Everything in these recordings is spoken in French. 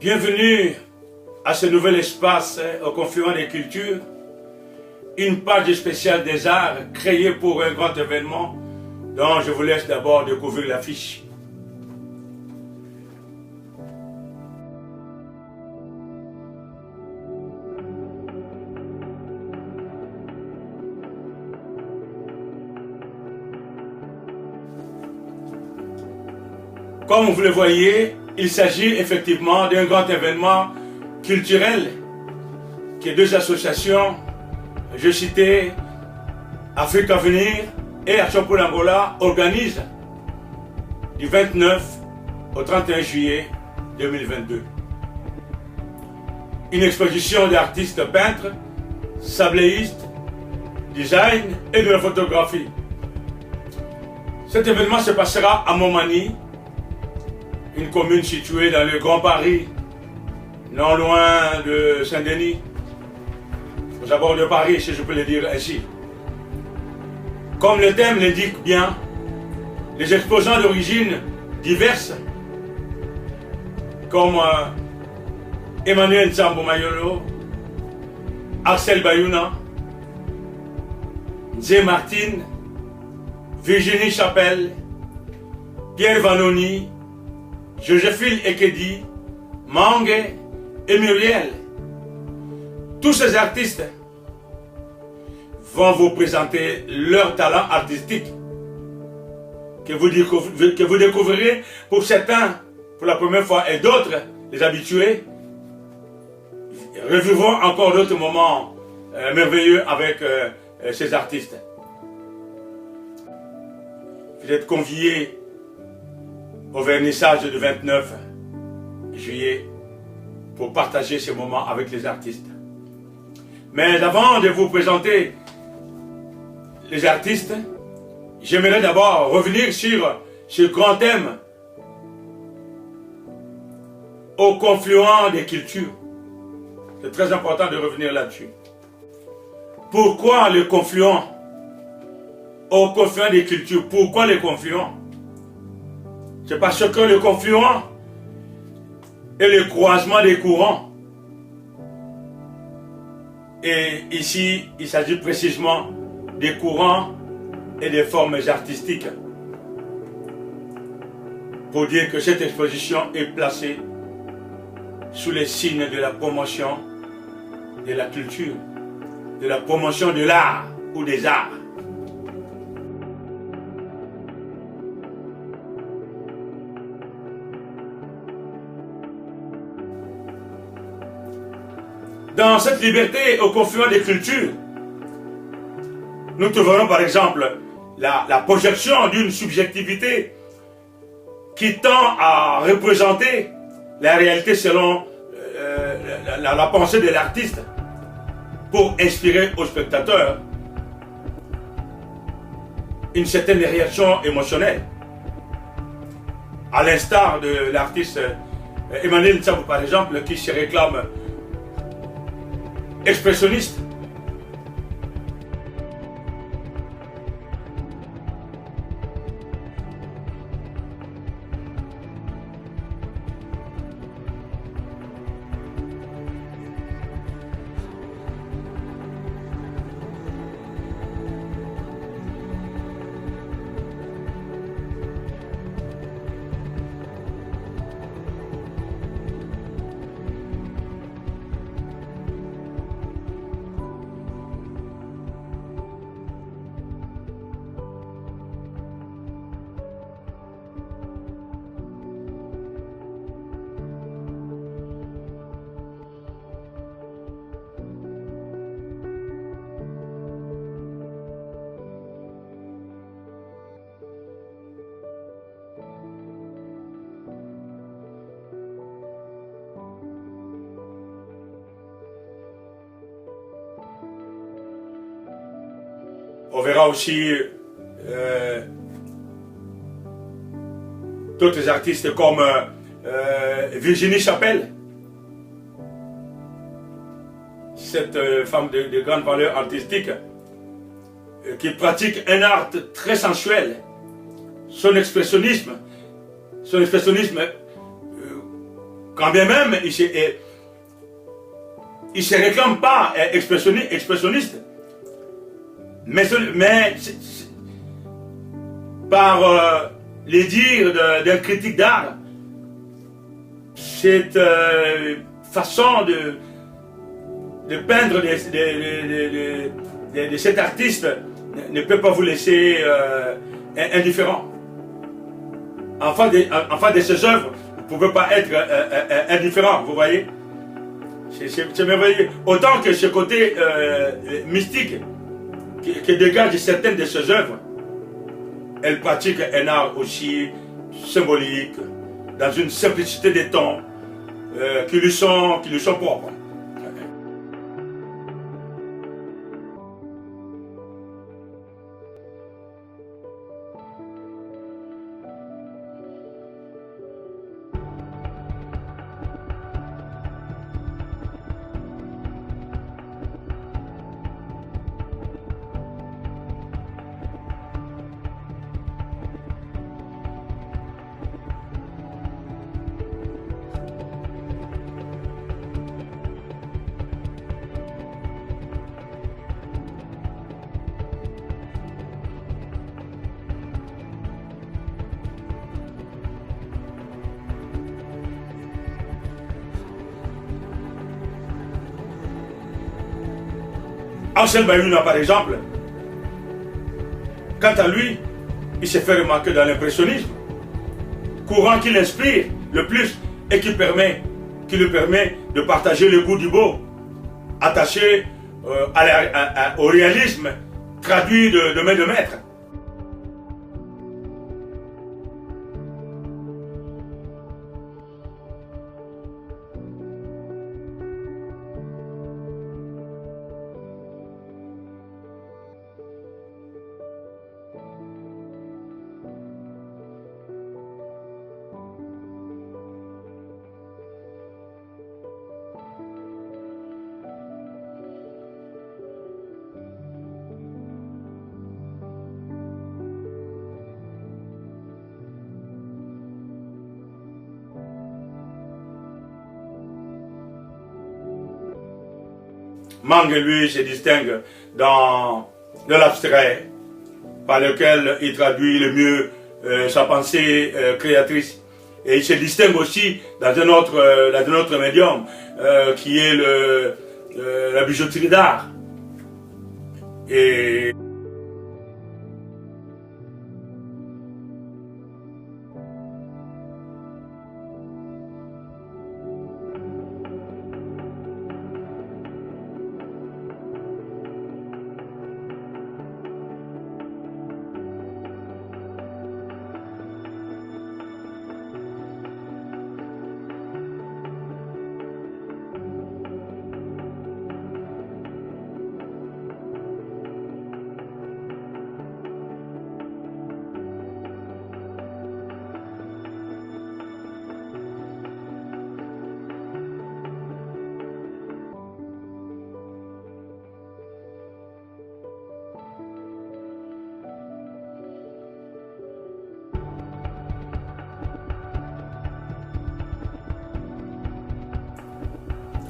Bienvenue à ce nouvel espace au confluent des cultures, une page spéciale des arts créée pour un grand événement dont je vous laisse d'abord découvrir l'affiche. Comme vous le voyez, il s'agit effectivement d'un grand événement culturel que deux associations, je citais Afrique Avenir et Action pour l'Angola, organisent du 29 au 31 juillet 2022. Une exposition d'artistes peintres, sabléistes, design et de la photographie. Cet événement se passera à Montmagny, une commune située dans le Grand Paris, non loin de Saint-Denis, aux abords de Paris, si je peux le dire ainsi. Comme le thème l'indique bien, les exposants d'origine diverses, comme Emmanuel Nsambo Mayolo, Axel Bayouna, Nzé Martine, Virginie Chapelle, Pierre Vanoni, Joséphine Ekedi, Mangue et Muriel. Tous ces artistes vont vous présenter leur talent artistique que vous découvrirez pour certains pour la première fois et d'autres, les habitués, revivront encore d'autres moments merveilleux avec ces artistes. Vous êtes conviés au vernissage du 29 juillet pour partager ce moment avec les artistes. Mais avant de vous présenter les artistes, j'aimerais d'abord revenir sur ce grand thème au confluent des cultures. C'est très important de revenir là-dessus. Pourquoi le confluent? Au confluent des cultures. Pourquoi le confluent? C'est parce que le confluent est le croisement des courants. Et ici, il s'agit précisément des courants et des formes artistiques. Pour dire que cette exposition est placée sous les signes de la promotion de la culture, de la promotion de l'art ou des arts. Dans cette liberté au confluent des cultures, nous trouverons par exemple la projection d'une subjectivité qui tend à représenter la réalité selon la pensée de l'artiste pour inspirer aux spectateurs une certaine réaction émotionnelle. À l'instar de l'artiste Emmanuel Nsambo par exemple, qui se réclame expressionniste. On verra aussi d'autres artistes comme Virginie Chapelle, cette femme de grande valeur artistique qui pratique un art très sensuel. Son expressionnisme, Quand bien même, il ne se réclame pas expressionniste. Mais par les dires d'un critique d'art, cette façon de peindre de cet artiste ne peut pas vous laisser indifférent. En face de ses œuvres, vous ne pouvez pas être indifférent, vous voyez. C'est merveilleux. Autant que ce côté mystique que dégage certaines de ses œuvres, elle pratique un art aussi symbolique, dans une simplicité des tons qui lui sont propres. Ansel Bayuna, par exemple, quant à lui, il s'est fait remarquer dans l'impressionnisme, courant qui l'inspire le plus et qui lui permet de partager le goût du beau, attaché au réalisme, traduit de main de maître. Mangue, lui, se distingue dans l'abstrait, par lequel il traduit le mieux sa pensée créatrice. Et il se distingue aussi dans un autre médium, qui est la bijouterie d'art. Et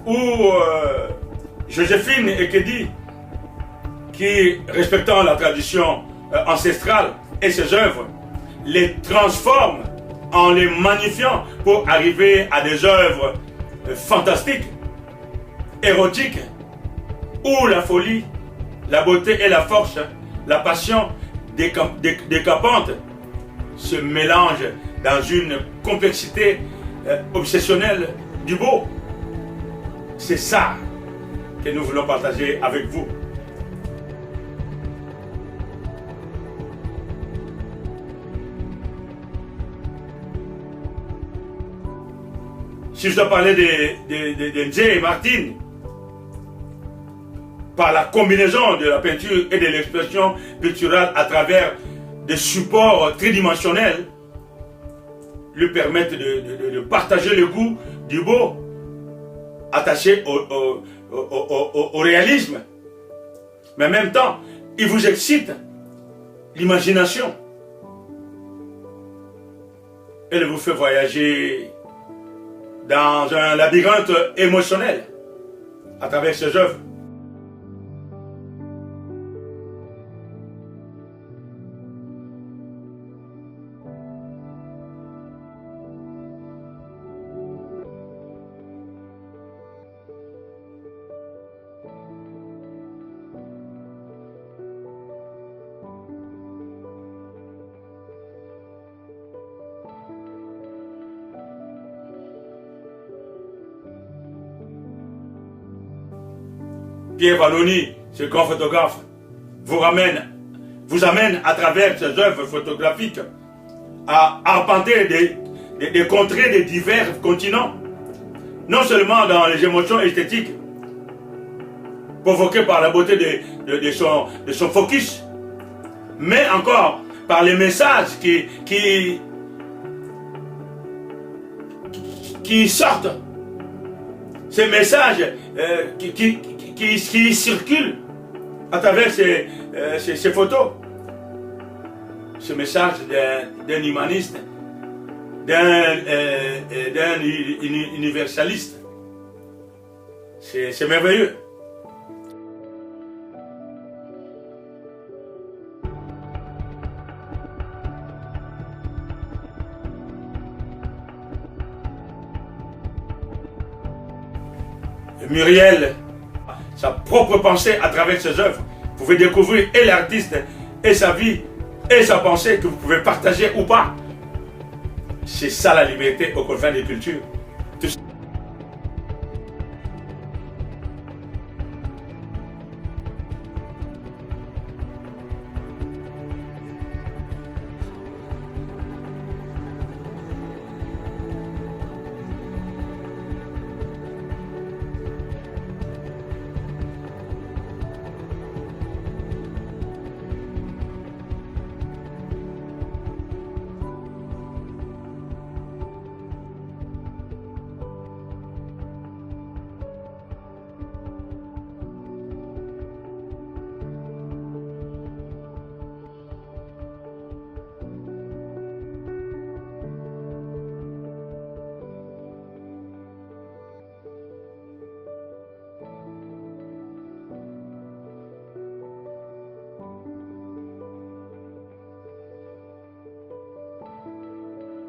où Joséphine Ekedi, qui, respectant la tradition ancestrale et ses œuvres, les transforme en les magnifiant pour arriver à des œuvres fantastiques, érotiques, où la folie, la beauté et la force, la passion décapante se mélangent dans une complexité obsessionnelle du beau. C'est ça que nous voulons partager avec vous. Si je dois parler de Nzé et Martine, par la combinaison de la peinture et de l'expression picturale à travers des supports tridimensionnels, lui permettent de partager le goût du beau, attaché au réalisme. Mais en même temps, il vous excite l'imagination. Elle vous fait voyager dans un labyrinthe émotionnel à travers ses œuvres. Pierre Valloni, ce grand photographe, vous amène à travers ses œuvres photographiques à arpenter des contrées de divers continents, non seulement dans les émotions esthétiques provoquées par la beauté de son focus, mais encore par les messages qui sortent, ces messages qui circulent à travers ces photos. Ce message d'un humaniste, d'un universaliste. C'est merveilleux. Muriel, sa propre pensée à travers ses œuvres. Vous pouvez découvrir et l'artiste, et sa vie, et sa pensée que vous pouvez partager ou pas. C'est ça la liberté aux confins des cultures.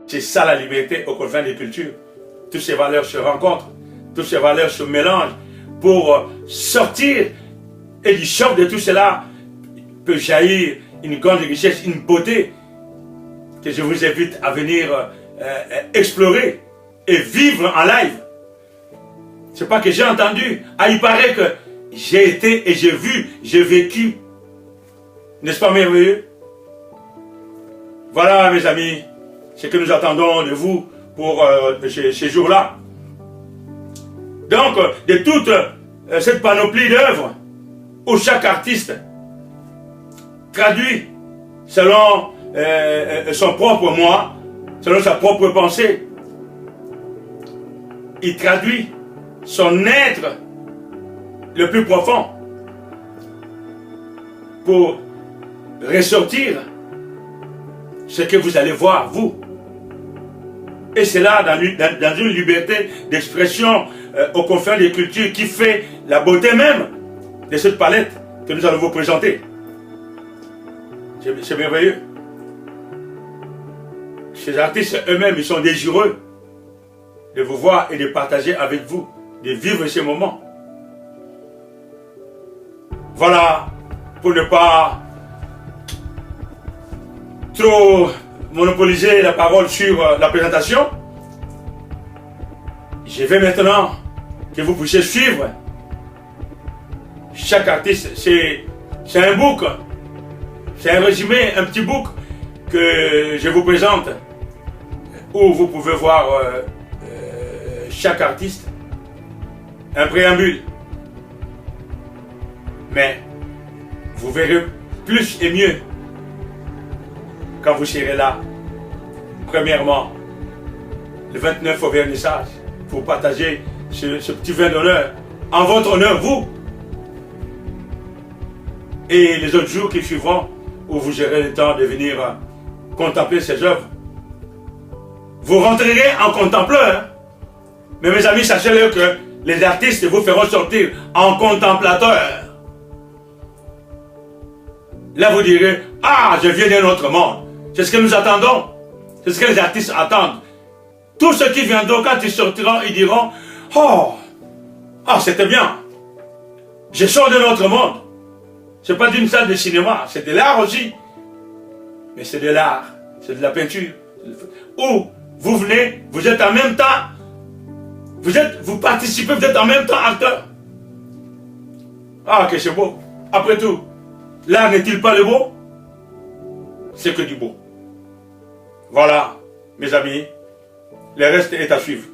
C'est ça la liberté aux confins des cultures. Toutes ces valeurs se rencontrent, toutes ces valeurs se mélangent pour sortir, et du choc de tout cela peut jaillir une grande richesse, une beauté que je vous invite à venir explorer et vivre en live. C'est pas que j'ai entendu, il paraît que j'ai été et j'ai vu, j'ai vécu. N'est-ce pas merveilleux? Voilà mes amis, ce que nous attendons de vous pour ces jours-là. Donc, de toute cette panoplie d'œuvres, où chaque artiste traduit selon son propre moi, selon sa propre pensée, il traduit son être le plus profond pour ressortir ce que vous allez voir, vous. Et c'est là, dans une liberté d'expression aux confins des cultures, qui fait la beauté même de cette palette que nous allons vous présenter. C'est merveilleux. Ces artistes eux-mêmes, ils sont désireux de vous voir et de partager avec vous, de vivre ces moments. Voilà, pour ne pas trop monopoliser la parole sur la présentation, je vais maintenant que vous puissiez suivre. Chaque artiste, c'est un book, c'est un résumé, un petit book que je vous présente, où vous pouvez voir chaque artiste, un préambule. Mais vous verrez plus et mieux quand vous serez là. Premièrement, le 29 au vernissage, pour partager ce petit vin d'honneur en votre honneur, vous. Et les autres jours qui suivront, où vous aurez le temps de venir contempler ces œuvres. Vous rentrerez en contempleur Mais mes amis, sachez-le que les artistes vous feront sortir en contemplateur. Là, vous direz, ah, je viens d'un autre monde. C'est ce que nous attendons. C'est ce que les artistes attendent. Tous ceux qui viendront, quand ils sortiront, ils diront, oh, c'était bien. Je sors d'un autre monde. C'est pas d'une salle de cinéma, c'est de l'art aussi. Mais c'est de l'art, c'est de la peinture. Où vous venez, vous êtes en même temps, vous participez, vous êtes en même temps acteur. Ah, que c'est beau. Après tout, l'art n'est-il pas le beau? C'est que du beau. Voilà, mes amis, le reste est à suivre.